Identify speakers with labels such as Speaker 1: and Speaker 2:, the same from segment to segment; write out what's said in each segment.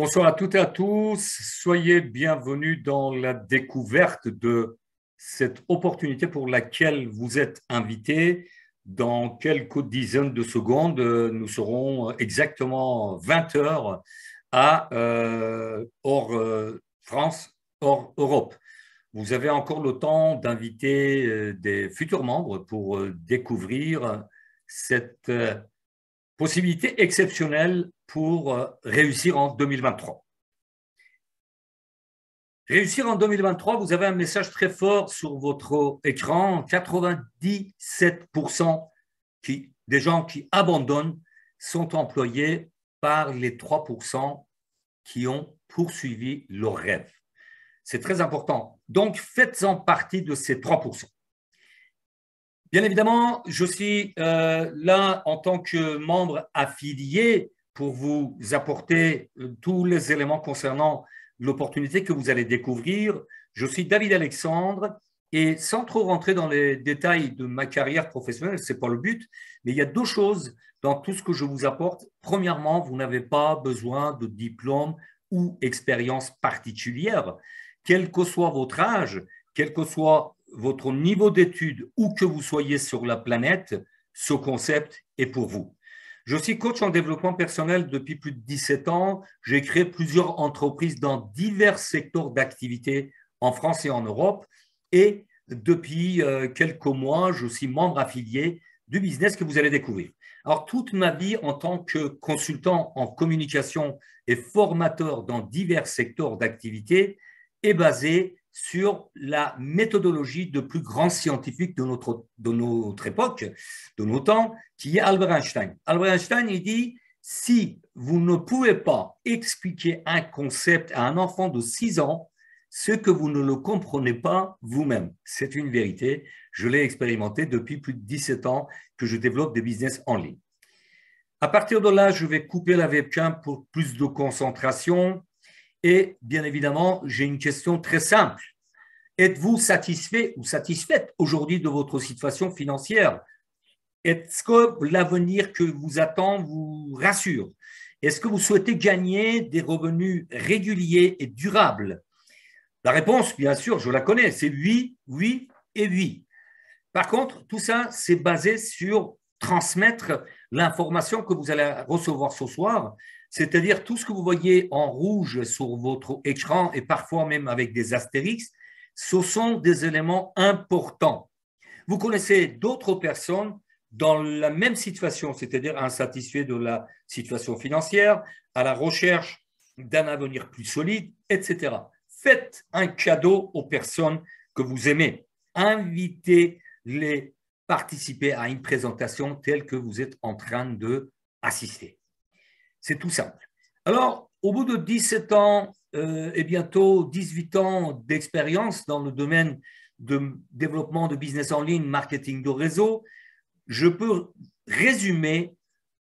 Speaker 1: Bonsoir à toutes et à tous. Soyez bienvenus dans la découverte de cette opportunité pour laquelle vous êtes invités. Dans quelques dizaines de secondes, nous serons exactement 20 heures hors France, hors Europe. Vous avez encore le temps d'inviter des futurs membres pour découvrir cette possibilité exceptionnelle pour réussir en 2023. Réussir en 2023, vous avez un message très fort sur votre écran. 97% des gens qui abandonnent sont employés par les 3% qui ont poursuivi leur rêve. C'est très important. Donc, faites-en partie de ces 3%. Bien évidemment, je suis là en tant que membre affilié pour vous apporter tous les éléments concernant l'opportunité que vous allez découvrir. Je suis David Alexandre et sans trop rentrer dans les détails de ma carrière professionnelle, ce n'est pas le but, mais il y a deux choses dans tout ce que je vous apporte. Premièrement, vous n'avez pas besoin de diplôme ou expérience particulière, quel que soit votre âge, quel que soit votre niveau d'études, où que vous soyez sur la planète, ce concept est pour vous. Je suis coach en développement personnel depuis plus de 17 ans. J'ai créé plusieurs entreprises dans divers secteurs d'activité en France et en Europe. Et depuis quelques mois, je suis membre affilié du business que vous allez découvrir. Alors, toute ma vie en tant que consultant en communication et formateur dans divers secteurs d'activité est basée sur la méthodologie de plus grands scientifiques de notre époque, de nos temps, qui est Albert Einstein. Albert Einstein, il dit, si vous ne pouvez pas expliquer un concept à un enfant de 6 ans, ce que vous ne le comprenez pas vous-même. C'est une vérité. Je l'ai expérimenté depuis plus de 17 ans que je développe des business en ligne. À partir de là, je vais couper la webcam pour plus de concentration. Et bien évidemment, j'ai une question très simple. Êtes-vous satisfait ou satisfaite aujourd'hui de votre situation financière? Est-ce que l'avenir que vous attend vous rassure? Est-ce que vous souhaitez gagner des revenus réguliers et durables? La réponse, bien sûr, je la connais, c'est oui, oui et oui. Par contre, tout ça, c'est basé sur transmettre l'information que vous allez recevoir ce soir, c'est-à-dire tout ce que vous voyez en rouge sur votre écran et parfois même avec des astérix, ce sont des éléments importants. Vous connaissez d'autres personnes dans la même situation, c'est-à-dire insatisfaits de la situation financière, à la recherche d'un avenir plus solide, etc. Faites un cadeau aux personnes que vous aimez. Invitez-les participer à une présentation telle que vous êtes en train d'assister. C'est tout simple. Alors, au bout de 17 ans et bientôt 18 ans d'expérience dans le domaine de développement de business en ligne, marketing de réseau, je peux résumer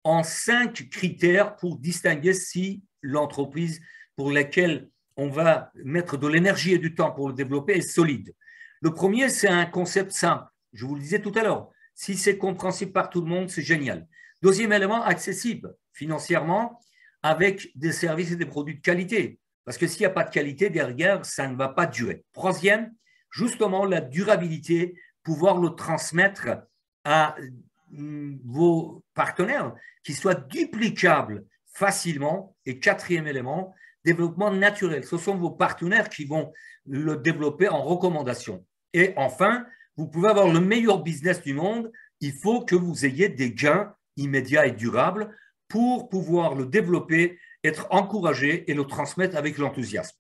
Speaker 1: en 5 critères pour distinguer si l'entreprise pour laquelle on va mettre de l'énergie et du temps pour le développer est solide. Le premier, c'est un concept simple. Je vous le disais tout à l'heure. Si c'est compréhensible par tout le monde, c'est génial. Deuxième élément, accessible financièrement avec des services et des produits de qualité. Parce que s'il n'y a pas de qualité derrière, ça ne va pas durer. Troisième, justement, la durabilité, pouvoir le transmettre à vos partenaires qui soient duplicables facilement. Et quatrième élément, développement naturel. Ce sont vos partenaires qui vont le développer en recommandation. Et enfin, vous pouvez avoir le meilleur business du monde, il faut que vous ayez des gains immédiats et durables pour pouvoir le développer, être encouragé et le transmettre avec l'enthousiasme.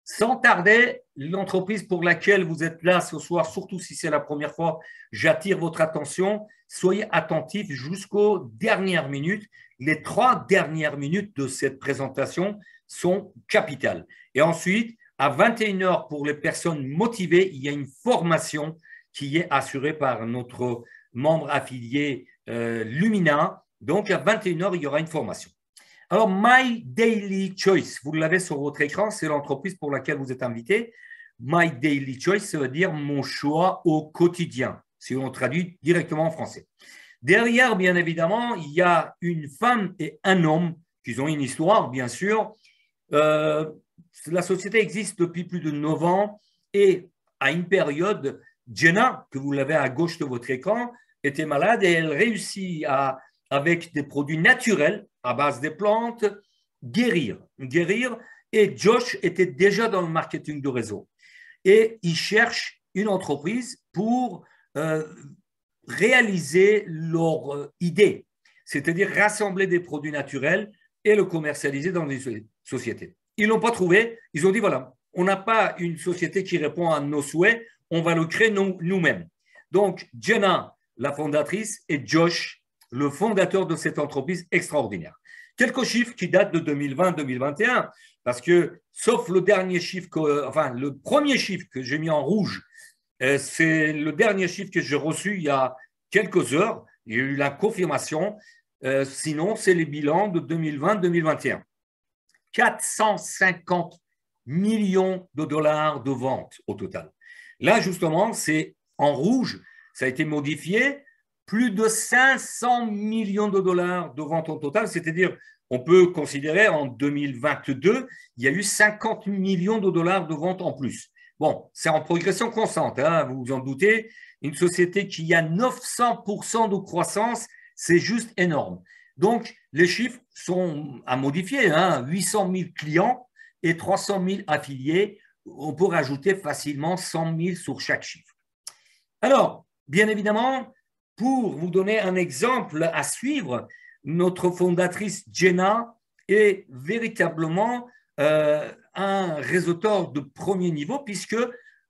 Speaker 1: Sans tarder, l'entreprise pour laquelle vous êtes là ce soir, surtout si c'est la première fois, j'attire votre attention. Soyez attentifs jusqu'aux dernières minutes. Les 3 dernières minutes de cette présentation sont capitales. Et ensuite, à 21 h pour les personnes motivées, il y a une formation qui est assurée par notre membre affilié Lumina. Donc, à 21 h, il y aura une formation. Alors, My Daily Choice, vous l'avez sur votre écran, c'est l'entreprise pour laquelle vous êtes invité. My Daily Choice, ça veut dire mon choix au quotidien, si on traduit directement en français. Derrière, bien évidemment, il y a une femme et un homme qu'ils ont une histoire, bien sûr. La société existe depuis plus de 9 ans et à une période, Jenna, que vous l'avez à gauche de votre écran, était malade et elle réussit avec des produits naturels à base des plantes, guérir. Et Josh était déjà dans le marketing de réseau. Et il cherche une entreprise pour réaliser leur idée, c'est-à-dire rassembler des produits naturels et le commercialiser dans des sociétés. Ils ne l'ont pas trouvé. Ils ont dit, voilà, on n'a pas une société qui répond à nos souhaits, on va le créer nous-mêmes. Donc, Jenna, la fondatrice, et Josh, le fondateur de cette entreprise extraordinaire. Quelques chiffres qui datent de 2020-2021, parce que, sauf le dernier chiffre, le premier chiffre que j'ai mis en rouge, c'est le dernier chiffre que j'ai reçu il y a quelques heures. Il y a eu la confirmation. Sinon, c'est les bilans de 2020-2021. 450 millions de dollars de ventes au total. Là, justement, c'est en rouge. Ça a été modifié. Plus de 500 millions de dollars de ventes au total. C'est-à-dire, on peut considérer en 2022, il y a eu 50 millions de dollars de ventes en plus. Bon, c'est en progression constante, hein, vous vous en doutez. Une société qui a 900% de croissance, c'est juste énorme. Donc, les chiffres sont à modifier, hein, 800 000 clients et 300 000 affiliés. On peut rajouter facilement 100 000 sur chaque chiffre. Alors, bien évidemment, pour vous donner un exemple à suivre, notre fondatrice Jenna est véritablement un réseauteur de premier niveau puisque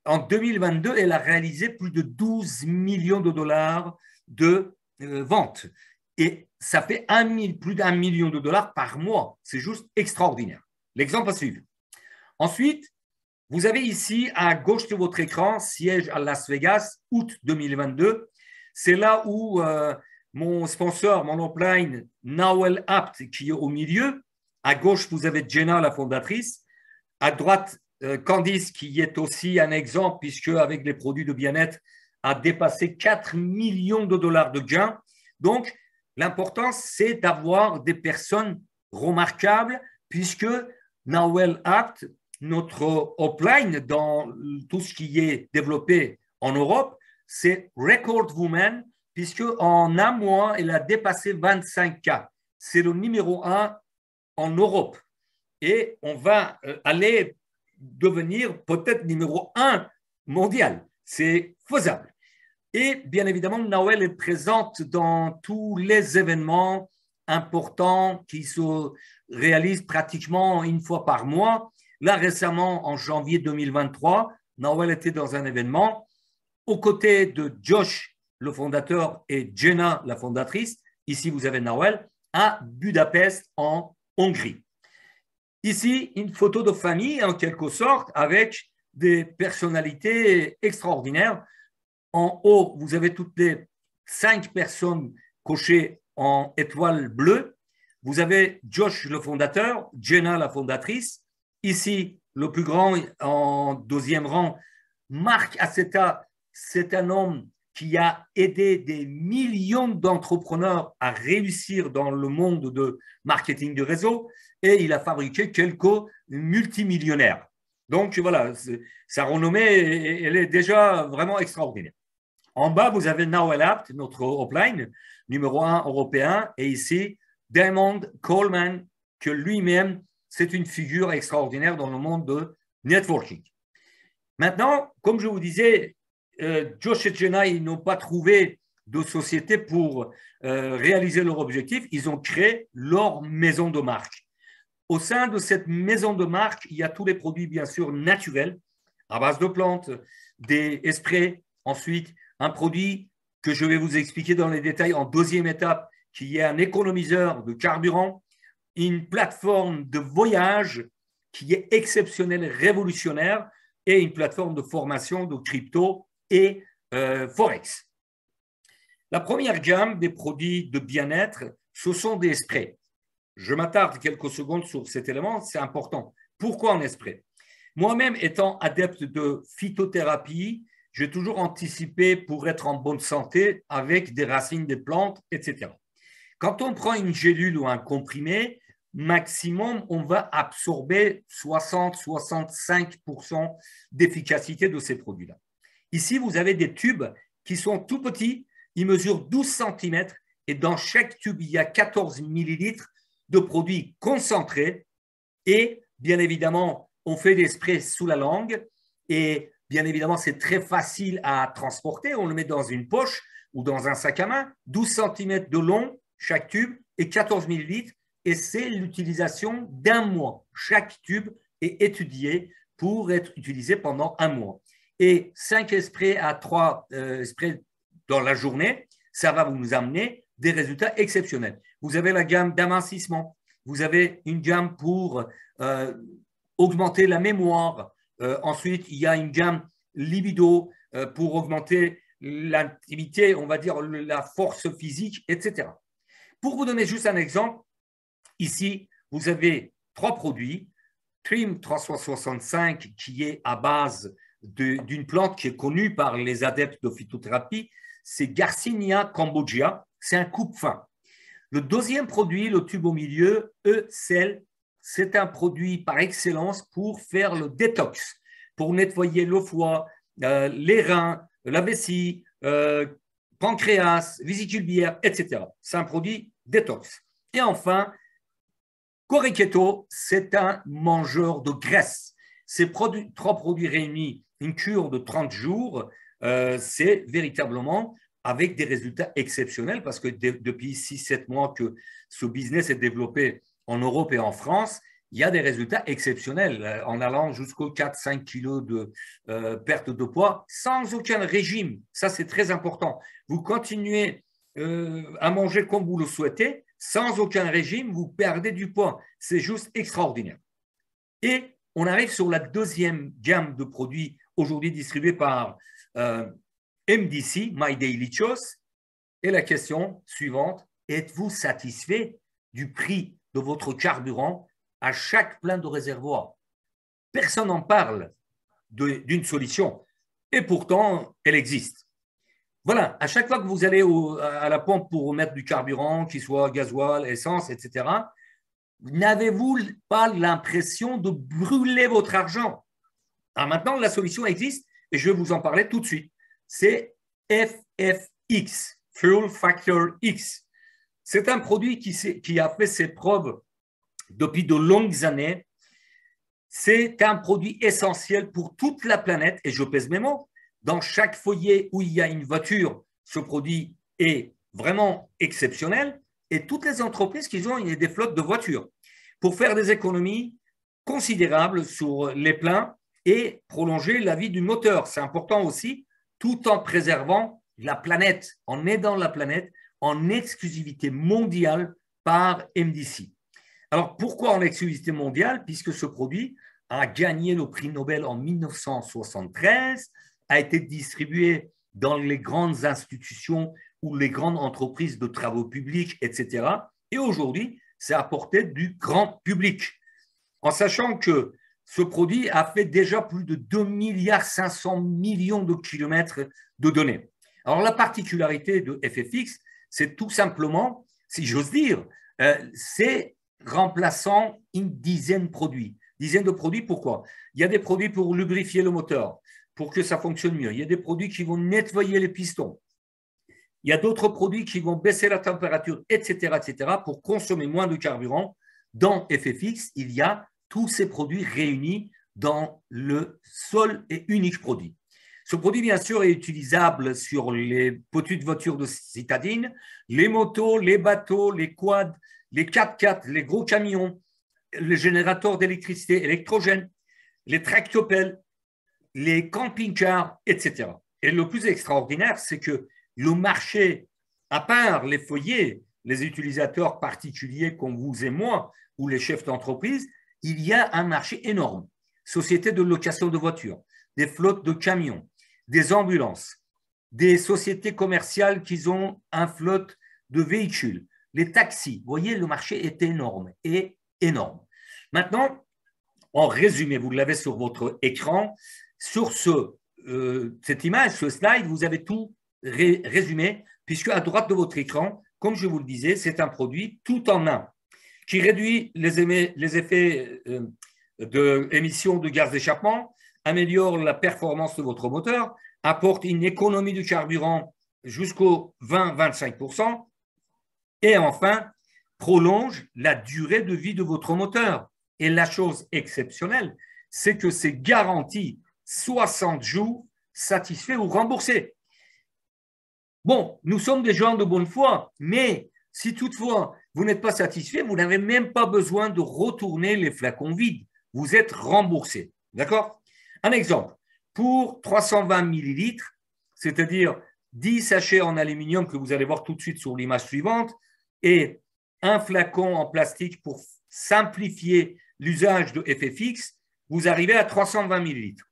Speaker 1: en 2022, elle a réalisé plus de 12 millions de dollars de ventes. Et ça fait plus d'1 million de dollars par mois. C'est juste extraordinaire. L'exemple à suivre. Ensuite, vous avez ici à gauche de votre écran, siège à Las Vegas, août 2022. C'est là où mon sponsor, mon upline, Nawel Apt, qui est au milieu. À gauche, vous avez Jenna, la fondatrice. À droite, Candice, qui est aussi un exemple, puisque avec les produits de bien-être, a dépassé 4 millions de dollars de gains. Donc, l'important, c'est d'avoir des personnes remarquables, puisque Nawel Apt, notre upline dans tout ce qui est développé en Europe, c'est Record Woman, puisque en un mois, elle a dépassé 25K. C'est le numéro 1 en Europe. Et on va aller devenir peut-être numéro 1 mondial. C'est faisable. Et bien évidemment, Nawel est présente dans tous les événements importants qui se réalisent pratiquement une fois par mois. Là, récemment, en janvier 2023, Nawel était dans un événement aux côtés de Josh, le fondateur, et Jenna, la fondatrice. Ici, vous avez Nawel à Budapest, en Hongrie. Ici, une photo de famille, en quelque sorte, avec des personnalités extraordinaires. En haut, vous avez toutes les 5 personnes cochées en étoile bleue. Vous avez Josh, le fondateur, Jenna, la fondatrice. Ici, le plus grand en deuxième rang, Mark Aceta, c'est un homme qui a aidé des millions d'entrepreneurs à réussir dans le monde de marketing de réseau et il a fabriqué quelques multimillionnaires. Donc voilà, sa renommée, elle est déjà vraiment extraordinaire. En bas, vous avez Nawel Apt, notre upline, numéro 1 européen, et ici, Damon Coleman, que lui-même, c'est une figure extraordinaire dans le monde de networking. Maintenant, comme je vous disais, Josh et Jenna, ils n'ont pas trouvé de société pour réaliser leur objectif. Ils ont créé leur maison de marque. Au sein de cette maison de marque, il y a tous les produits, bien sûr, naturels, à base de plantes, des sprays. Ensuite, un produit que je vais vous expliquer dans les détails en deuxième étape, qui est un économiseur de carburant, une plateforme de voyage qui est exceptionnelle, révolutionnaire, et une plateforme de formation de crypto et Forex. La première gamme des produits de bien-être, ce sont des sprays. Je m'attarde quelques secondes sur cet élément, c'est important. Pourquoi un spray? Moi-même, étant adepte de phytothérapie, j'ai toujours anticipé pour être en bonne santé avec des racines des plantes, etc. Quand on prend une gélule ou un comprimé, maximum, on va absorber 60-65% d'efficacité de ces produits-là. Ici, vous avez des tubes qui sont tout petits, ils mesurent 12 cm et dans chaque tube, il y a 14 millilitres de produits concentrés et bien évidemment, on fait des sprays sous la langue et bien évidemment, c'est très facile à transporter. On le met dans une poche ou dans un sac à main, 12 cm de long, chaque tube, et 14 millilitres. Et c'est l'utilisation d'un mois. Chaque tube est étudié pour être utilisé pendant un mois. Et 5 sprays à 3 sprays dans la journée, ça va vous amener des résultats exceptionnels. Vous avez la gamme d'amincissement, vous avez une gamme pour augmenter la mémoire. Ensuite, il y a une gamme libido pour augmenter l'intimité, on va dire la force physique, etc. Pour vous donner juste un exemple, ici, vous avez 3 produits. Trim 365 qui est à base d'une plante qui est connue par les adeptes de phytothérapie, c'est Garcinia cambogia, c'est un coupe-faim. Le deuxième produit, le tube au milieu, E-Cell, c'est un produit par excellence pour faire le détox, pour nettoyer le foie, les reins, la vessie, pancréas, vésicule biliaire, etc. C'est un produit détox. Et enfin, Coriketo, c'est un mangeur de graisse. Ces 3 produits réunis, une cure de 30 jours, c'est véritablement avec des résultats exceptionnels parce que depuis 6-7 mois que ce business est développé en Europe et en France, il y a des résultats exceptionnels en allant jusqu'aux 4-5 kilos de perte de poids sans aucun régime. Ça, c'est très important. Vous continuez à manger comme vous le souhaitez, sans aucun régime, vous perdez du poids. C'est juste extraordinaire. Et on arrive sur la deuxième gamme de produits aujourd'hui distribués par MDC, My Daily Choice. Et la question suivante, êtes-vous satisfait du prix de votre carburant à chaque plein de réservoir? Personne n'en parle d'une solution. Et pourtant, elle existe. Voilà, à chaque fois que vous allez à la pompe pour mettre du carburant, qu'il soit gasoil, essence, etc., n'avez-vous pas l'impression de brûler votre argent? Alors maintenant, la solution existe et je vais vous en parler tout de suite. C'est FFX, Fuel Factor X. C'est un produit qui a fait ses preuves depuis de longues années. C'est un produit essentiel pour toute la planète et je pèse mes mots. Dans chaque foyer où il y a une voiture, ce produit est vraiment exceptionnel et toutes les entreprises qui ont des flottes de voitures pour faire des économies considérables sur les pleins et prolonger la vie du moteur. C'est important aussi, tout en préservant la planète, en aidant la planète en exclusivité mondiale par MDC. Alors, pourquoi en exclusivité mondiale? Puisque ce produit a gagné le prix Nobel en 1973, a été distribué dans les grandes institutions ou les grandes entreprises de travaux publics, etc. Et aujourd'hui, c'est à portée du grand public. En sachant que ce produit a fait déjà plus de 2,5 milliards de kilomètres de données. Alors, la particularité de FFX, c'est tout simplement, si j'ose dire, c'est remplaçant une dizaine de produits. Dizaines de produits, pourquoi? Il y a des produits pour lubrifier le moteur, pour que ça fonctionne mieux. Il y a des produits qui vont nettoyer les pistons. Il y a d'autres produits qui vont baisser la température, etc., pour consommer moins de carburant. Dans FFX, il y a tous ces produits réunis dans le seul et unique produit. Ce produit, bien sûr, est utilisable sur les petites voitures de citadine, les motos, les bateaux, les quads, les 4x4, les gros camions, les générateurs d'électricité électrogène, les tractopelles, les camping-cars, etc. Et le plus extraordinaire, c'est que le marché, à part les foyers, les utilisateurs particuliers comme vous et moi, ou les chefs d'entreprise, il y a un marché énorme. Sociétés de location de voitures, des flottes de camions, des ambulances, des sociétés commerciales qui ont un flotte de véhicules, les taxis. Vous voyez, le marché est énorme, et énorme. Maintenant, en résumé, vous l'avez sur votre écran, sur cette image, ce slide, vous avez tout résumé, puisque à droite de votre écran, comme je vous le disais, c'est un produit tout en un. qui réduit les effets d'émissions de gaz d'échappement, améliore la performance de votre moteur, apporte une économie de carburant jusqu'au 20-25%, et enfin, prolonge la durée de vie de votre moteur. Et la chose exceptionnelle, c'est que c'est garanti 60 jours satisfait ou remboursé. Bon, nous sommes des gens de bonne foi, mais si toutefois vous n'êtes pas satisfait, vous n'avez même pas besoin de retourner les flacons vides. Vous êtes remboursé. D'accord? Un exemple, pour 320 millilitres, c'est-à-dire 10 sachets en aluminium que vous allez voir tout de suite sur l'image suivante, et un flacon en plastique pour simplifier l'usage de FFX, vous arrivez à 320 millilitres,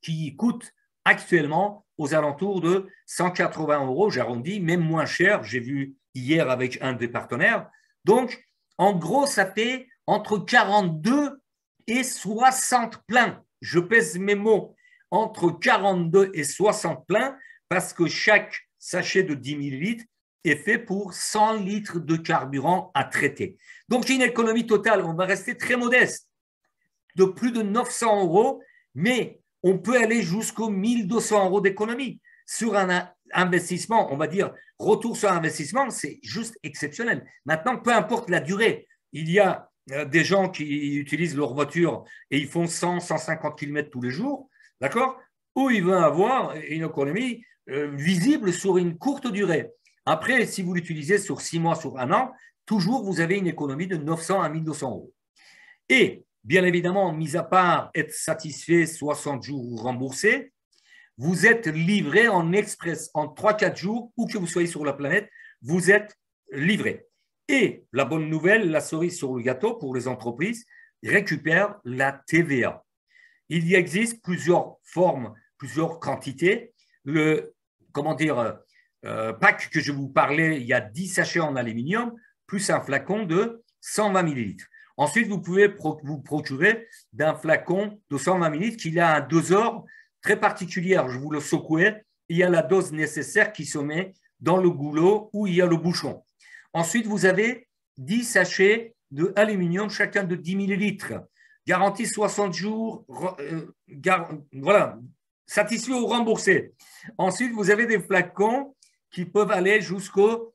Speaker 1: qui coûte actuellement aux alentours de 180 €, j'arrondis, même moins cher, j'ai vu hier avec un des partenaires. Donc, en gros, ça fait entre 42 et 60 pleins. Je pèse mes mots, entre 42 et 60 pleins, parce que chaque sachet de 10 millilitres est fait pour 100 litres de carburant à traiter. Donc, une économie totale, on va rester très modeste, de plus de 900 €, mais on peut aller jusqu'aux 1200 € d'économie. Sur un investissement, on va dire, retour sur investissement, c'est juste exceptionnel. Maintenant, peu importe la durée, il y a des gens qui utilisent leur voiture et ils font 100, 150 km tous les jours, d'accord? Ou ils vont avoir une économie visible sur une courte durée. Après, si vous l'utilisez sur 6 mois, sur un an, toujours vous avez une économie de 900 à 1200 €. Et bien évidemment, mis à part être satisfait 60 jours remboursé, vous êtes livré en express en 3-4 jours, où que vous soyez sur la planète, vous êtes livré. Et la bonne nouvelle, la cerise sur le gâteau pour les entreprises, récupèrent la TVA. Il y existe plusieurs formes, plusieurs quantités. Le pack que je vous parlais, il y a 10 sachets en aluminium, plus un flacon de 120 millilitres. Ensuite, vous pouvez vous procurer d'un flacon de 120 millilitres qui a un doseur très particulier. Je vous le secouais, il y a la dose nécessaire qui se met dans le goulot où il y a le bouchon. Ensuite, vous avez 10 sachets d'aluminium, chacun de 10 millilitres. Garantie 60 jours, voilà, satisfait ou remboursé. Ensuite, vous avez des flacons qui peuvent aller jusqu'aux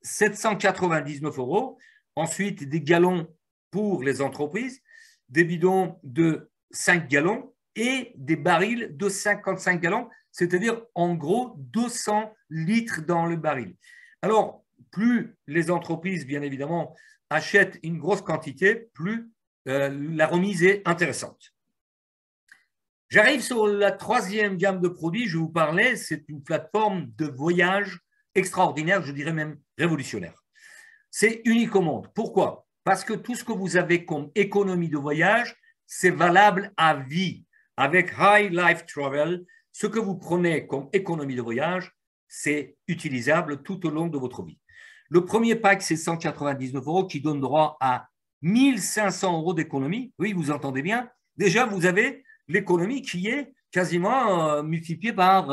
Speaker 1: 799 €. Ensuite, des gallons pour les entreprises, des bidons de 5 gallons et des barils de 55 gallons, c'est-à-dire en gros 200 litres dans le baril. Alors, plus les entreprises, bien évidemment, achètent une grosse quantité, plus la remise est intéressante. J'arrive sur la troisième gamme de produits, je vous parlais, c'est une plateforme de voyage extraordinaire, je dirais même révolutionnaire. C'est unique au monde. Pourquoi? Parce que tout ce que vous avez comme économie de voyage, c'est valable à vie. Avec High Life Travel, ce que vous prenez comme économie de voyage, c'est utilisable tout au long de votre vie. Le premier pack, c'est 199 € qui donne droit à 1500 € d'économie. Oui, vous entendez bien. Déjà, vous avez l'économie qui est quasiment multipliée par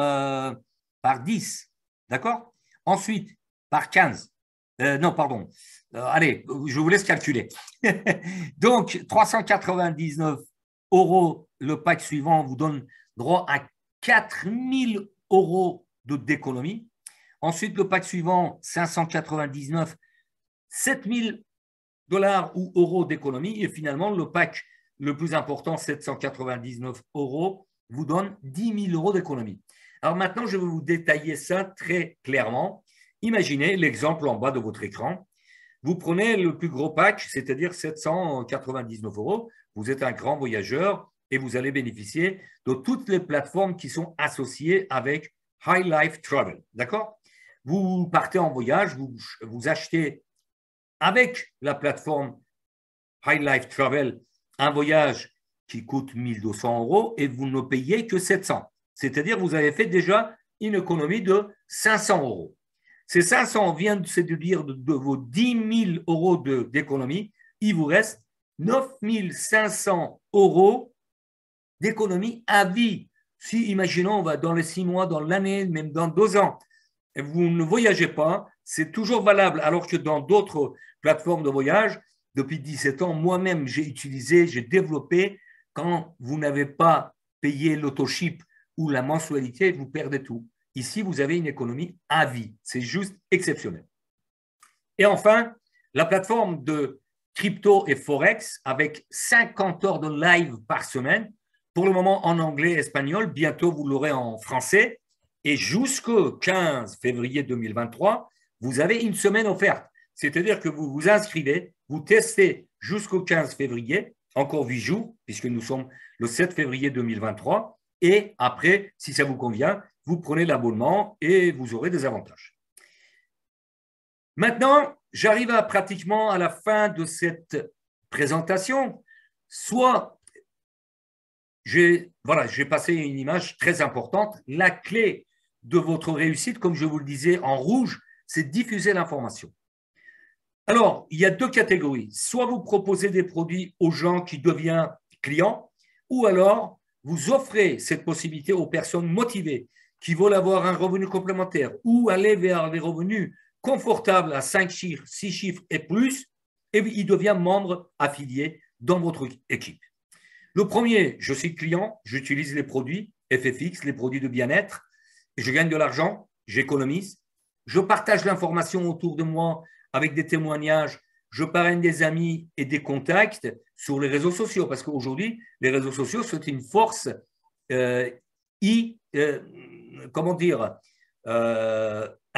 Speaker 1: 10. D'accord? Ensuite, par 15. Non, pardon. Allez, je vous laisse calculer. Donc, 399 € le pack suivant vous donne droit à 4000 € d'économie. Ensuite, le pack suivant, 599, 7000 $ ou euros d'économie. Et finalement, le pack le plus important, 799 €, vous donne 10 000 € d'économie. Alors maintenant, je vais vous détailler ça très clairement. Imaginez l'exemple en bas de votre écran. Vous prenez le plus gros pack, c'est-à-dire 799 €. Vous êtes un grand voyageur et vous allez bénéficier de toutes les plateformes qui sont associées avec High Life Travel. D'accord? Vous partez en voyage, vous achetez avec la plateforme High Life Travel un voyage qui coûte 1200 € et vous ne payez que 700. C'est-à-dire vous avez fait déjà une économie de 500 €. Ces 500 viennent de se déduire de vos 10 000 € d'économie. Il vous reste 9 500 € d'économie à vie. Si, imaginons, on va dans les 6 mois, dans l'année, même dans 2 ans, et vous ne voyagez pas, c'est toujours valable, alors que dans d'autres plateformes de voyage, depuis 17 ans, moi-même, j'ai utilisé, j'ai développé, quand vous n'avez pas payé l'autoship ou la mensualité, vous perdez tout. Ici, vous avez une économie à vie. C'est juste exceptionnel. Et enfin, la plateforme de crypto et forex avec 50 heures de live par semaine, pour le moment en anglais et espagnol, bientôt vous l'aurez en français. Et jusqu'au 15 février 2023, vous avez une semaine offerte. C'est-à-dire que vous vous inscrivez, vous testez jusqu'au 15 février, encore 8 jours, puisque nous sommes le 7 février 2023. Et après, si ça vous convient, vous prenez l'abonnement et vous aurez des avantages. Maintenant, j'arrive pratiquement à la fin de cette présentation. Soit j'ai passé une image très importante. La clé de votre réussite, comme je vous le disais en rouge, c'est diffuser l'information. Alors, il y a deux catégories. Soit vous proposez des produits aux gens qui deviennent clients, ou alors vous offrez cette possibilité aux personnes motivées qui veulent avoir un revenu complémentaire ou aller vers des revenus confortables à 5 chiffres, 6 chiffres et plus, et ils deviennent membres affiliés dans votre équipe. Le premier, je suis client, j'utilise les produits FFX, les produits de bien-être, je gagne de l'argent, j'économise, je partage l'information autour de moi avec des témoignages, je parraine des amis et des contacts sur les réseaux sociaux, parce qu'aujourd'hui, les réseaux sociaux, c'est une force à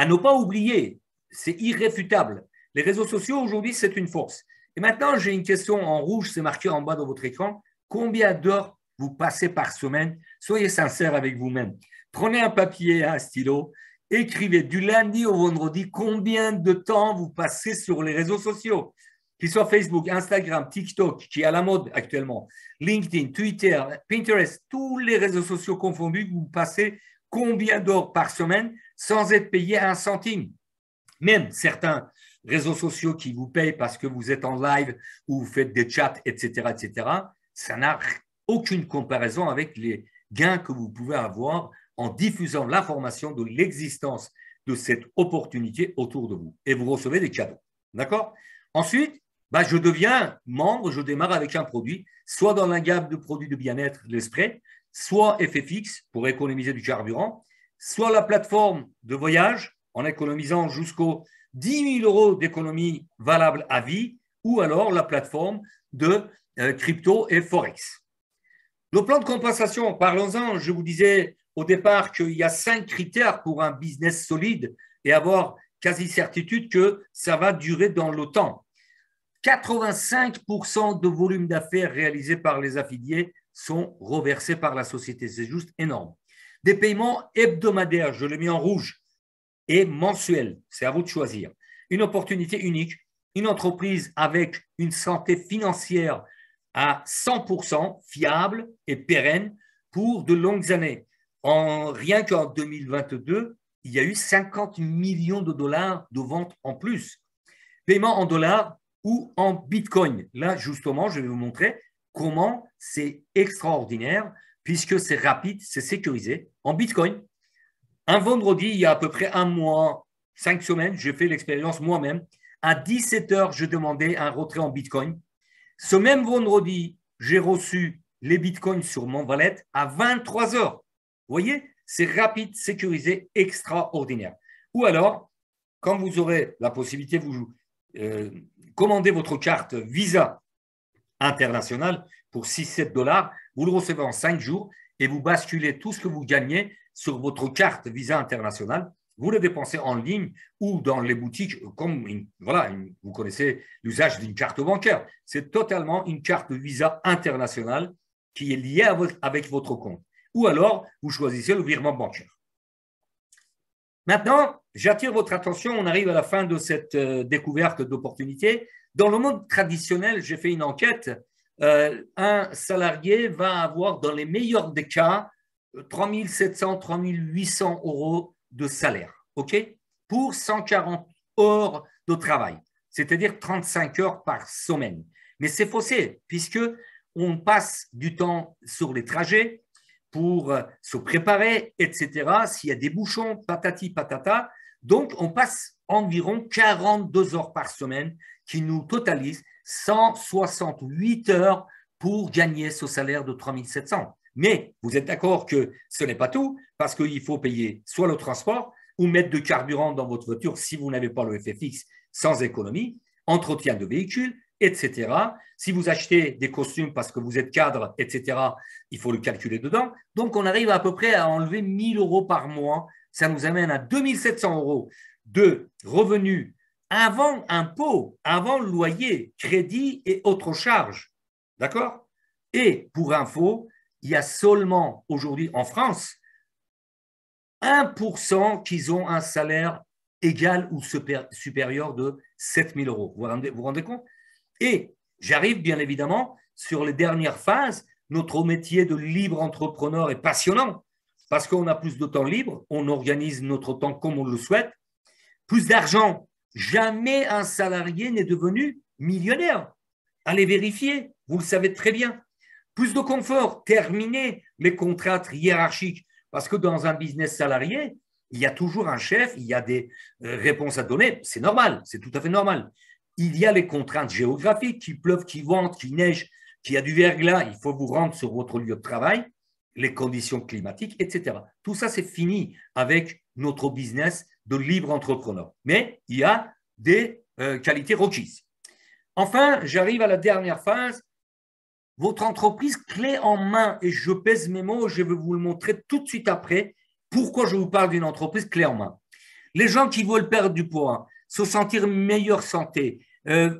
Speaker 1: ne pas oublier. C'est irréfutable. Les réseaux sociaux, aujourd'hui, c'est une force. Et maintenant, j'ai une question en rouge, c'est marqué en bas de votre écran. Combien d'heures vous passez par semaine? Soyez sincère avec vous-même. Prenez un papier et un stylo. Écrivez du lundi au vendredi combien de temps vous passez sur les réseaux sociaux, qu'ils soient Facebook, Instagram, TikTok, qui est à la mode actuellement, LinkedIn, Twitter, Pinterest, tous les réseaux sociaux confondus, vous passez combien d'heures par semaine sans être payé un centime. Même certains réseaux sociaux qui vous payent parce que vous êtes en live ou vous faites des chats, etc., ça n'a aucune comparaison avec les gains que vous pouvez avoir en diffusant l'information de l'existence de cette opportunité autour de vous. Et vous recevez des cadeaux. D'accord? Ensuite, je deviens membre, je démarre avec un produit, soit dans la gamme de produits de bien-être, les sprays, soit FFX pour économiser du carburant, soit la plateforme de voyage en économisant jusqu'aux 10 000 euros d'économie valable à vie, ou alors la plateforme de crypto et forex. Le plan de compensation, parlons-en, je vous disais au départ qu'il y a 5 critères pour un business solide et avoir quasi certitude que ça va durer dans le temps. 85% de volume d'affaires réalisés par les affiliés sont reversés par la société. C'est juste énorme. Des paiements hebdomadaires, je l'ai mis en rouge, et mensuels. C'est à vous de choisir. Une opportunité unique, une entreprise avec une santé financière à 100% fiable et pérenne pour de longues années. Rien qu'en 2022, il y a eu 50 millions de dollars de ventes en plus. Paiement en dollars ou en bitcoin. Là, justement, je vais vous montrer comment c'est extraordinaire puisque c'est rapide, c'est sécurisé. En bitcoin, un vendredi, il y a à peu près un mois, 5 semaines, j'ai fait l'expérience moi-même. À 17 heures, je demandais un retrait en bitcoin. Ce même vendredi, j'ai reçu les bitcoins sur mon wallet à 23 heures. Vous voyez, c'est rapide, sécurisé, extraordinaire. Ou alors, quand vous aurez la possibilité, vous commandez votre carte Visa internationale pour 6-7 dollars, vous le recevez en 5 jours et vous basculez tout ce que vous gagnez sur votre carte Visa internationale. Vous le dépensez en ligne ou dans les boutiques, comme vous connaissez l'usage d'une carte bancaire. C'est totalement une carte Visa internationale qui est liée avec votre compte. Ou alors, vous choisissez le virement bancaire. Maintenant, j'attire votre attention, on arrive à la fin de cette découverte d'opportunités. Dans le monde traditionnel, j'ai fait une enquête, un salarié va avoir, dans les meilleurs des cas, 3 700, 3 800 euros de salaire, ok, pour 140 heures de travail, c'est-à-dire 35 heures par semaine. Mais c'est faussé, puisqu'on passe du temps sur les trajets, pour se préparer, etc. S'il y a des bouchons, patati patata. Donc, on passe environ 42 heures par semaine qui nous totalisent 168 heures pour gagner ce salaire de 3 700. Mais vous êtes d'accord que ce n'est pas tout, parce qu'il faut payer soit le transport ou mettre de carburant dans votre voiture si vous n'avez pas le FFX sans économie, entretien de véhicules, etc. Si vous achetez des costumes parce que vous êtes cadre, etc., il faut le calculer dedans. Donc, on arrive à peu près à enlever 1 000 € par mois. Ça nous amène à 2 700 € de revenus avant impôt, avant loyer, crédit et autres charges. D'accord? Et pour info, il y a seulement aujourd'hui en France 1% qui ont un salaire égal ou supérieur de 7 000 €. Vous vous rendez compte? Et j'arrive bien évidemment sur les dernières phases. Notre métier de libre entrepreneur est passionnant parce qu'on a plus de temps libre, on organise notre temps comme on le souhaite, plus d'argent. Jamais un salarié n'est devenu millionnaire. Allez vérifier, vous le savez très bien. Plus de confort, terminer les contraintes hiérarchiques. Parce que dans un business salarié, il y a toujours un chef, il y a des réponses à donner. C'est normal, c'est tout à fait normal. Il y a les contraintes géographiques, qu'il pleuve, qu'il vente, qu'il neige, qu'il y a du verglas, il faut vous rendre sur votre lieu de travail, les conditions climatiques, etc. Tout ça, c'est fini avec notre business de libre entrepreneur. Mais il y a des qualités requises. Enfin, j'arrive à la dernière phase. Votre entreprise clé en main, et je pèse mes mots, je vais vous le montrer tout de suite après, pourquoi je vous parle d'une entreprise clé en main. Les gens qui veulent perdre du poids, se sentir une meilleure santé,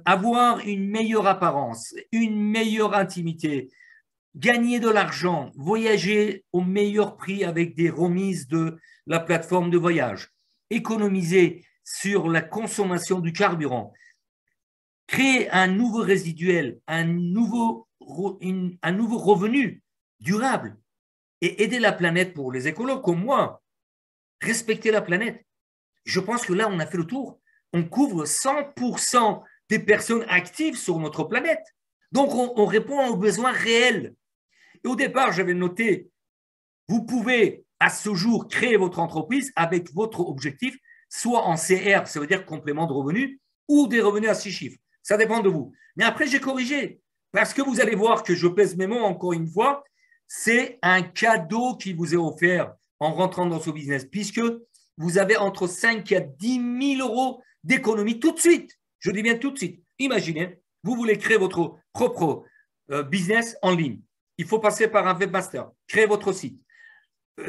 Speaker 1: avoir une meilleure apparence, une meilleure intimité, gagner de l'argent, voyager au meilleur prix avec des remises de la plateforme de voyage, économiser sur la consommation du carburant, créer un nouveau résiduel, un nouveau revenu durable et aider la planète pour les écolos comme moi, respecter la planète. Je pense que là, on a fait le tour. On couvre 100% des personnes actives sur notre planète. Donc, on répond aux besoins réels. Et au départ, j'avais noté, vous pouvez à ce jour créer votre entreprise avec votre objectif, soit en CR, ça veut dire complément de revenus, ou des revenus à 6 chiffres. Ça dépend de vous. Mais après, j'ai corrigé. Parce que vous allez voir que je pèse mes mots encore une fois, c'est un cadeau qui vous est offert en rentrant dans ce business, puisque vous avez entre 5 et 10 000 € d'économie tout de suite. Je dis bien tout de suite. Imaginez, vous voulez créer votre propre business en ligne. Il faut passer par un webmaster, créer votre site,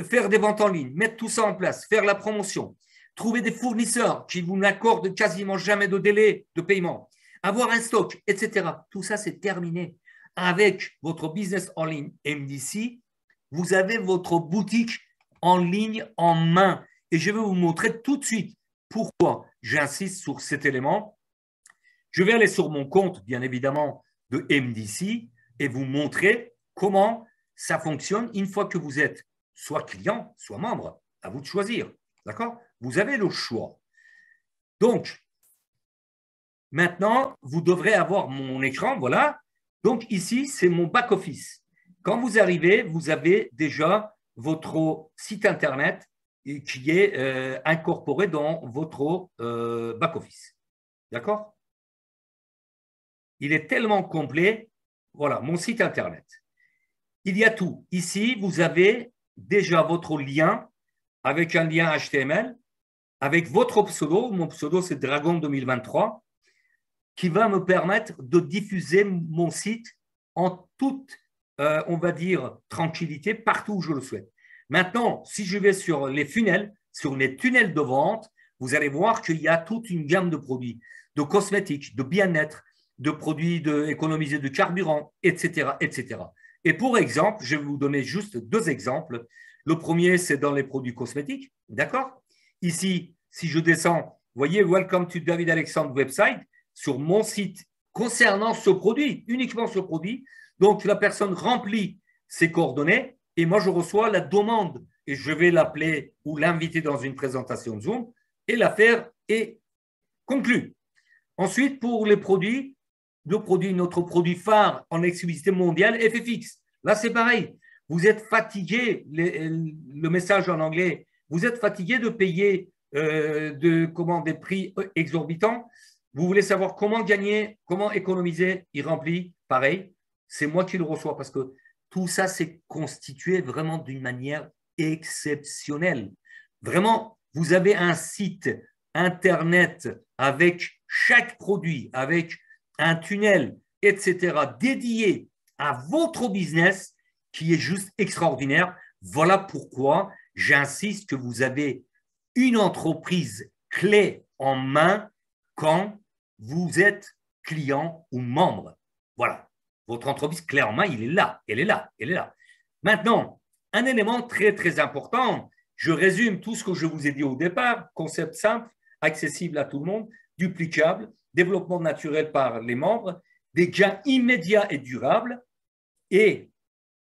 Speaker 1: faire des ventes en ligne, mettre tout ça en place, faire la promotion, trouver des fournisseurs qui vous n'accordent quasiment jamais de délai de paiement, avoir un stock, etc. Tout ça, c'est terminé. Avec votre business en ligne MDC, vous avez votre boutique en ligne en main. Et je vais vous montrer tout de suite pourquoi j'insiste sur cet élément. Je vais aller sur mon compte, bien évidemment, de MDC et vous montrer comment ça fonctionne une fois que vous êtes soit client, soit membre. À vous de choisir. D'accord? Vous avez le choix. Donc, maintenant, vous devrez avoir mon écran. Voilà. Donc, ici, c'est mon back-office. Quand vous arrivez, vous avez déjà votre site Internet qui est incorporé dans votre back-office. D'accord? Il est tellement complet. Voilà, mon site Internet. Il y a tout. Ici, vous avez déjà votre lien avec un lien HTML, avec votre pseudo. Mon pseudo, c'est Dragon 2023, qui va me permettre de diffuser mon site en toute, on va dire, tranquillité, partout où je le souhaite. Maintenant, si je vais sur les funnels, sur les tunnels de vente, vous allez voir qu'il y a toute une gamme de produits, de cosmétiques, de bien-être, de produits économisés de carburant, etc., etc. Et pour exemple, je vais vous donner juste 2 exemples. Le premier, c'est dans les produits cosmétiques, d'accord? Ici, si je descends, vous voyez, Welcome to David Alexandre website, sur mon site concernant ce produit, uniquement ce produit. Donc, la personne remplit ses coordonnées et moi, je reçois la demande et je vais l'appeler ou l'inviter dans une présentation Zoom et l'affaire est conclue. Ensuite, pour les produits, notre produit phare en exclusivité mondiale, FFX. Là, c'est pareil. Vous êtes fatigué, le message en anglais, vous êtes fatigué de payer des prix exorbitants. Vous voulez savoir comment gagner, comment économiser, il remplit, pareil, c'est moi qui le reçois parce que tout ça, c'est constitué vraiment d'une manière exceptionnelle. Vraiment, vous avez un site Internet avec chaque produit, avec un tunnel, etc., dédié à votre business qui est juste extraordinaire. Voilà pourquoi j'insiste que vous avez une entreprise clé en main quand vous êtes client ou membre. Voilà. Votre entreprise clé en main, il est là, elle est là, elle est là. Maintenant, un élément très, très important, je résume tout ce que je vous ai dit au départ, concept simple, accessible à tout le monde, duplicable, développement naturel par les membres, des gains immédiats et durables, et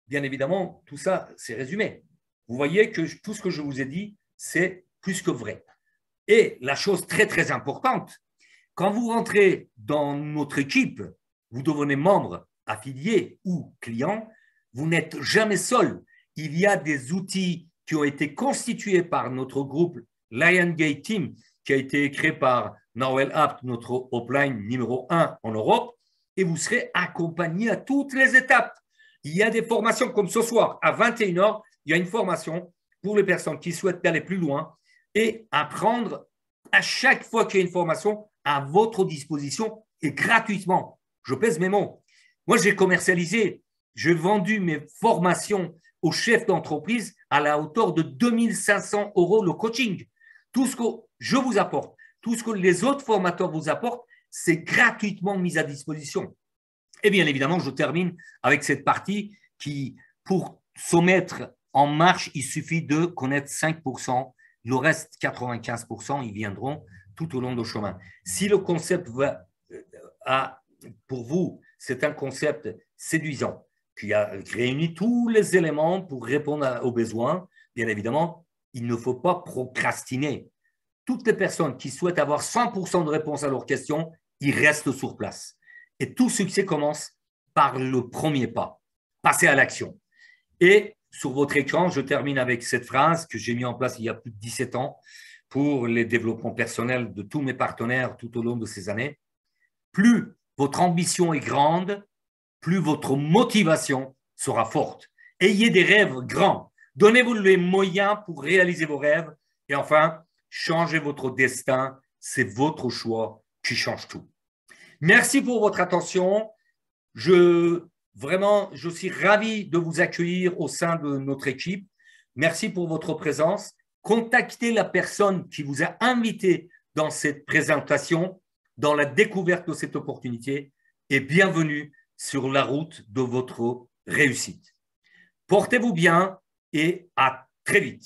Speaker 1: bien évidemment, tout ça, c'est résumé. Vous voyez que tout ce que je vous ai dit, c'est plus que vrai. Et la chose très, très importante, quand vous rentrez dans notre équipe, vous devenez membre, affilié ou client, vous n'êtes jamais seul. Il y a des outils qui ont été constitués par notre groupe Liongate Team, qui a été créé par Noël Apt, notre upline numéro 1 en Europe, et vous serez accompagné à toutes les étapes. Il y a des formations comme ce soir, à 21h, il y a une formation pour les personnes qui souhaitent aller plus loin et apprendre à chaque fois qu'il y a une formation à votre disposition et gratuitement. Je pèse mes mots. Moi, j'ai commercialisé, j'ai vendu mes formations aux chefs d'entreprise à la hauteur de 2500 € le coaching. Tout ce que je vous apporte, tout ce que les autres formateurs vous apportent, c'est gratuitement mis à disposition. Et bien évidemment, je termine avec cette partie qui, pour se mettre en marche, il suffit de connaître 5%. Le reste, 95%, ils viendront tout au long du chemin. Si le concept pour vous, c'est un concept séduisant, qui réunit tous les éléments pour répondre aux besoins, bien évidemment, il ne faut pas procrastiner. Toutes les personnes qui souhaitent avoir 100% de réponse à leurs questions, ils restent sur place. Et tout succès commence par le premier pas, passer à l'action. Et sur votre écran, je termine avec cette phrase que j'ai mise en place il y a plus de 17 ans pour les développements personnels de tous mes partenaires tout au long de ces années. Plus votre ambition est grande, plus votre motivation sera forte. Ayez des rêves grands. Donnez-vous les moyens pour réaliser vos rêves. Et enfin, changez votre destin. C'est votre choix qui change tout. Merci pour votre attention. Je suis ravi de vous accueillir au sein de notre équipe. Merci pour votre présence. Contactez la personne qui vous a invité dans cette présentation, dans la découverte de cette opportunité et bienvenue sur la route de votre réussite. Portez-vous bien et à très vite.